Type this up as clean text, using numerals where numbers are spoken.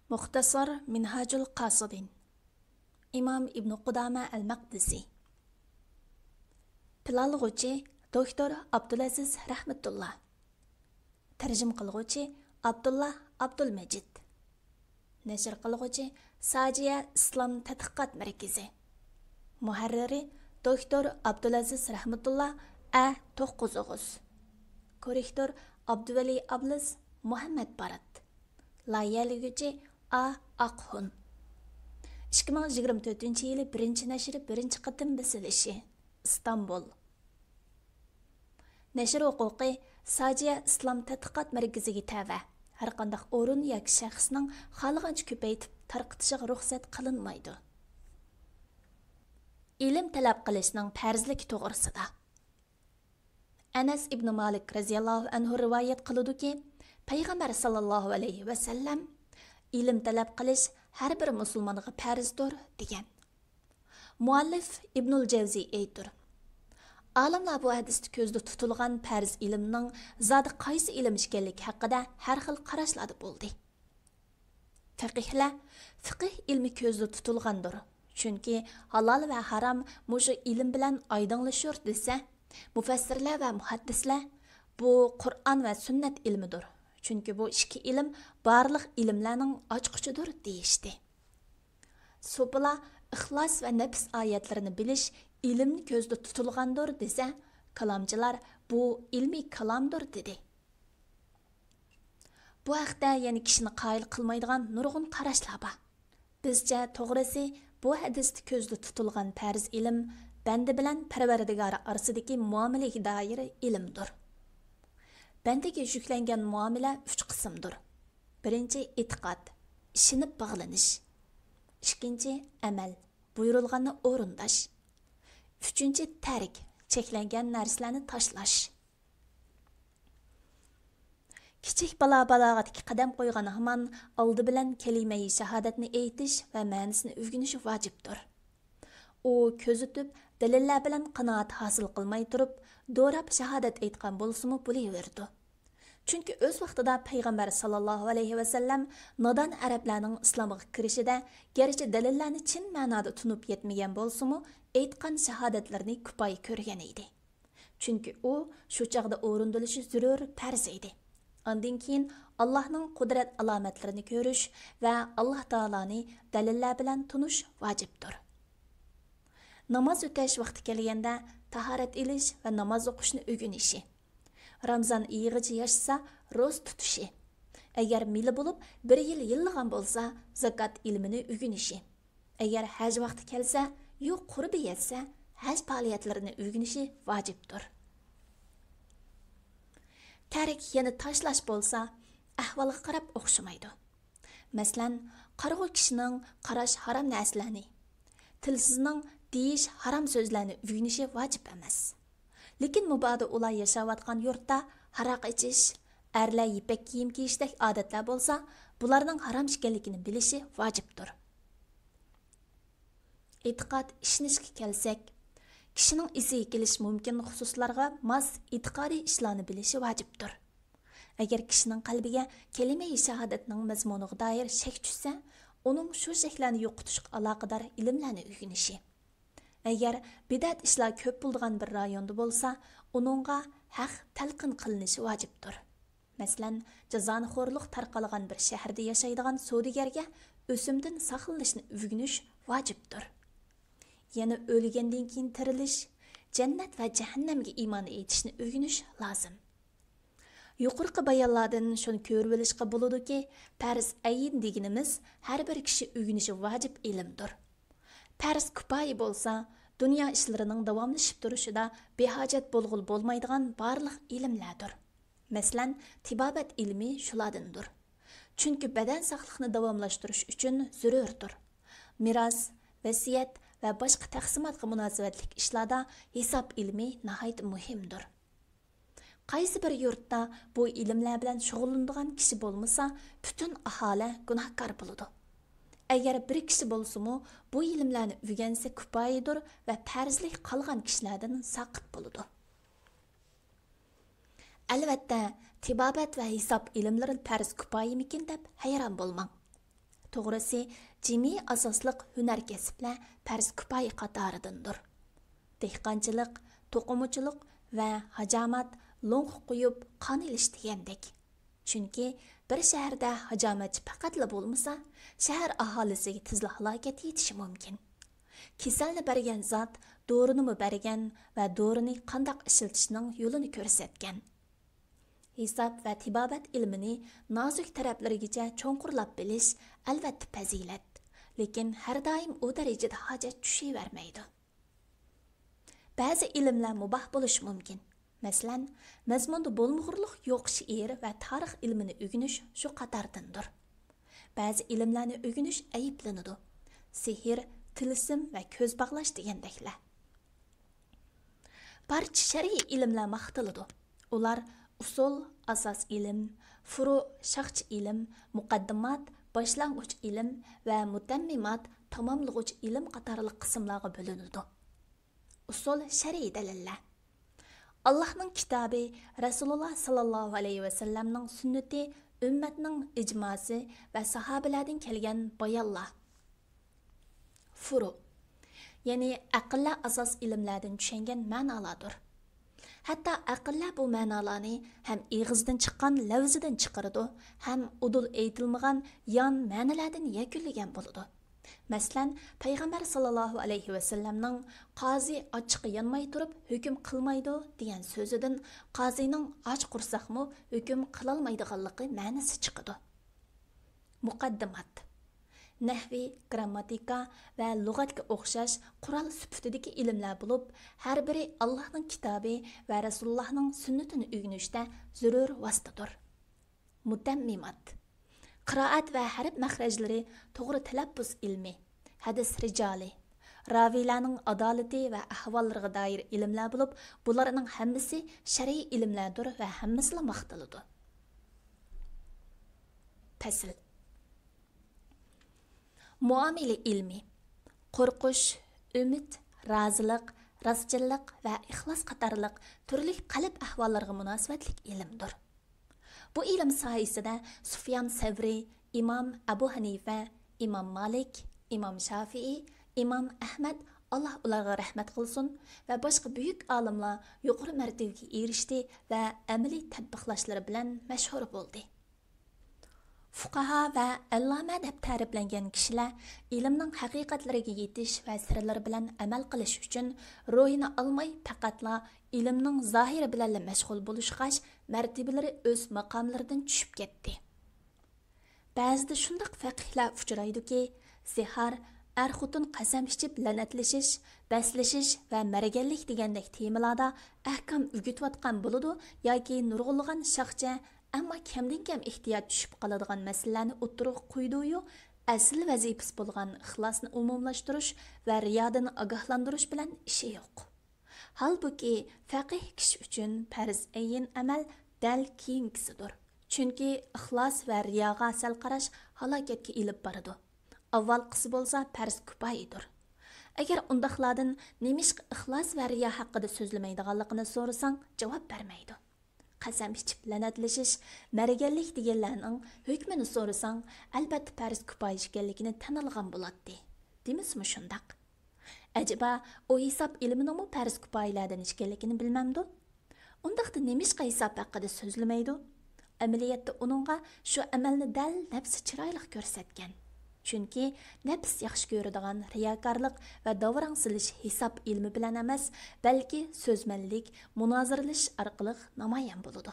Muxtasar Minhajul Qasidin İmam İbn Qudama el-Maqdisi Planlag'uvchi Doktor Abdulaziz Rahmatullah Tarjim qilguvchi Abdullah Abdulmajid Nashr qilguvchi Sajiya Islom Tadqiqot Markazi Muharriri Doktor Abdulaziz Rahmatullah A9 Korrektor Abduvali Abliz Muhammad Barat Layihalaguchi A. Aqhun 2024 yılı 1. nəşri 1. qıtım basilishi İstanbul Nəşr huquqi Sajiya İslam Tadqiqot Markaziga tava. Har qandaq o'rin yoki shaxsning xohlagancha ko'paytib tarqitishiga ruxsat qilinmaydi. Ilm talab qilishning farzligi to'g'risida Anas ibn Malik radhiyallohu anhu rivoyat qiladi-ki, Payg'ambar sallallohu alayhi va sallam ilm talab qilish har bir musulmonga farzdir degan. Muallif Ibnul Javzi aytdir. Olimlar bu hadisda ko'zda tutilgan farz ilmning zodi qaysi ilm ekanligi haqida har xil qarashlar bo'ldi. Fiqh ilmi ko'zda tutilgandir. Chunki halol va harom mushu ilm bilan oydinlashur desa, mufassirlar va muhaddislar bu Qur'on va sunnat ilmidir. Chunki bu ikki ilm barliq ilmlarning ochqichidir deyishdi. Sopla ixlos va nafs oyatlarini bilish ilmni ko'zda tutilgandir desa, kalomchilar bu ilmiy kalomdir dedi. Bu haqda yana kishini qoyil qilmaydigan nurg'un qarashlar bor. Bizcha to'g'risi bu hadisda ko'zda tutilgan farz ilm banda bilan Parvardigori orasidagi muomalaga doir ilmdir. Bandaga yuklangan muomala 3 qismdir. Birinchi e'tiqod, ishinib bog'lanish. Ikkinchi amal, buyurilganni o'rindash. Uchinchi tark, cheklangan narsalarni tashlash. Kichik balog'atga qadam qo'ygan hamon oldi bilan kalima-i shahodatni aytish va ma'nosini o'rganish vojibdir. U ko'zitib, dalillar bilan qanoat hosil qilmay turib, do'rab shahodat aytgan bo'lsa-mu bo'laverdi. Chunki o'z vaqtida payg'ambar sallallohu alayhi va sallam nodon arablarning islomga kirishida garchi dalillarni chin ma'noda tunib yetmagan bo'lsa-mu, aytgan shahodatlarni kifoya ko'rgan edi. Chunki u shu chaqda o'rindilishi zarur farz edi. Ondan keyin Allohning qudrat alomatlarini ko'rish va Alloh taoloni dalillar bilan tunish vojibdir. Namoz o'tash vaqti kelganda tahorat ilish va namoz o'qishni o'rganishi. Ramzan iyigacha yashasa, ro'z tutishi. Agar mili bo'lib, 1 yil yilligan bo'lsa, zakot ilmini o'rganishi. Agar haj vaqti kelsa, yo'q qurbi yetsa, haj faoliyatlarini o'rganishi vojibdir. Tark yana tashlash bo'lsa, ahvolga qarab o'xshamaydi. Masalan, qarg'u kishining qarash harom narsalarni, tilsizning deyish haram so'zlarni o'rganishi vojib emas. Lekin mubodo ular yashayotgan yurtda haroq ichish, erlar ipak kiyim kiyishdek odatlar bo'lsa, bularning harom ekanligini bilishi vojibdir. E'tiqod ishonishga kelsak, kishining esiga kelish mumkin xususlarga mos e'tiqodiy ishlarni bilishi vojibdir. Agar kishining qalbiga kalima-i shahodatning mazmuniga doir shak tushsa, uning shu shaklarni yo'qotishga aloqador ilmlarni o'rganishi. Agar bidat ishlar ko'p bo'lgan bir rayonda bo'lsa, uningga haq talqin qilinishi vojibdir. Masalan, jazonxo'rlik tarqalgan bir shaharda yashaydigan savdogarga o'simdan saqlanishni o'rganish vojibdir. Yana o'lgandan keyin tirilish, jannat va jahannamga iymon etishni o'rganish lozim. Yuqorqi bayonlardan shuni ko'rib olishga bo'ladiki, farz ayin deganimiz har bir kishi o'rganishi vojib ilmdir. Farz kifoya bo'lsa, dunyo ishlarining davomlashib turishida behojat bo'lg'ul bo'lmaydigan barliq ilmlardir. Masalan, tibobat ilmi shulardandir. Chunki badan sog'lig'ini davomlashtirish uchun zarurdir. Miros, vasiyat va boshqa taqsimotga munosabatlik ishlarda hisob ilmi nihoyat muhimdir. Qaysi bir yurtda bu ilmlar bilan shug'ullanadigan kishi bo'lmasa, butun aholi gunohkor bo'ladi. Agar bir kishi bo'lsa-mu, bu ilmlarni o'rgansa kifoyadir va farzlik qolgan kishilardan saqit bo'ladi. Albatta, tibobat va hisob ilmlari farz kifoyamikin deb hayron bo'lmang. To'g'risi, jimi asosliq hunar kasblar farz kifoya qatoridandir. Dehqonchilik, to'qimachilik va hajomat lo'ng qo'yib qon ilish degandek. Chunki bir shaharda hajomatchi faqatla bo'lmasa, shahar aholisiga tezla halokat yetishi mumkin. Kasalni bergan zot do'rini bergan va do'rini qandoq ishlatishning yo'lini ko'rsatgan. Hisob va tibobat ilmini nozik taraflarigacha cho'nqurlab bilish albatta fazilat, lekin har doim u darajada hojat tushavermaydi. Ba'zi ilmlar muboh bo'lishi mumkin. Masalan, mazmunda bo'lmug'urliq yo'q she'r va tarix ilmini o'rganish shu qatordandir. Ba'zi ilmlarni o'rganish ayiblanadi. Sehr, tilsim va ko'z bog'lash degandeklar. Barcha shar'iy ilmlar maqtaladi. Ular usul, asos ilm, furu, shaxchi ilm, muqaddimat, boshlang'ich ilm va mutammimat, tamomlag'uchi ilm qatorli qismlarga bo'linadi. Usul shar'iy dalillar. Allah'ның kitobi, Rasululloh sallallohu alayhi va sallamning sunnati, ummatning ijmosi va sahobalardan kelgan bayonlar. Furu, ya'ni aqllar asos ilmlardan tushungan ma'nolardir. Hatto aqllar bu ma'nolarni ham ig'izdan chiqqan lavzidan chiqaradi, ham udul aytilmagan yon ma'nolardan yakunlagan bo'ladi. Masalan, payg'ambar sallallohu alayhi va sallamning qozi ochiqi yonmay turib hukm qilmaydi degan so'zidan qozining och qursaqmi hukm qilolmaydiganligi ma'nosi chiqadi. Muqaddimat, nahvi, grammatika va lug'atga o'xshash qurol sifatidagi ilmlar bo'lib, har biri Allohning kitobi va Rasulullohning sunnatini o'rganishda zarur vositadir. Mutammimat, qiroat va harf maxrajlari, to'g'ri talaffuz ilmi, hadis rijoli, raviylarning adolati va ahvollariga doir ilmlar bo'lib, bularning hammasi shar'iy ilmlardir va hammasi maqtaladi. Fasl. Muomala ilmi, qo'rqish, umid, rozilik, rostchilik va ixlos qatorliq turli qalb ahvollariga munosabatli ilmdir. Bu ilm sohasida Sufyan Savri, Imom Abu Hanifa, Imom Malik, Imom Shafi'i, Imom Ahmad, Alloh ularga rahmat qilsin, va boshqa buyuk olimlar yuqori martabaga erishdi va amaliy tatbiqlashlari bilan mashhur bo'ldi. Fuqaha va alloma deb ta'riflangan kishilar ilmning haqiqatlariga yetish va sirlari bilan amal qilish uchun ro'yini olmay faqatla ilmning zohiri bilan mashg'ul bo'lishgach, martabalari o'z maqomlaridan tushib ketdi. Ba'zida shunday faqihlar uchraydiki, zihar, er-xotin qasam ichib la'natlashish, baslashish va marganlik degandek temalarda ahkam o'rgatayotgan bo'ladi yoki nurg'unlagan shaxcha ammo kamdan kam ehtiyot tushib qoladigan masalalarni o'ttirib qo'ydi-yu, asl vazifasi bo'lgan ixlosni umumlashtirish va riyodan ogohlantirish bilan ishi yo'q. Halbuki faqih kishi uchun farz ayin amal dal keyingisidir. Chunki ixlos va riyoga asal qarash halokatga ilib boradi. Avval qisi bo'lsa farz kifoyadir. Agar undaqlardan nemishqa ixlos va riyo haqida so'zlamaydiganligini so'rasang, javob bermaydi. Qasam ichib la'natlashish, marganlik deganlarning hukmini so'rasang, albatta farz kifoya ekanligini tan olgan bo'ladi. Demismi shundaq? Acaba o hisob ilmining farz kifoyalardan ekanligini bilmamdi? Undaqda nemishqa hisob haqida so'zlamaydi? Amaliyotda uningga shu amalni dal nafsi chiroyli ko'rsatgan. Chunki nafs yaxshi ko'radigan riyokorlik va davrang silish hisob ilmi bilan emas, balki so'zmanlik, munoziralash orqali namoyon bo'ladi.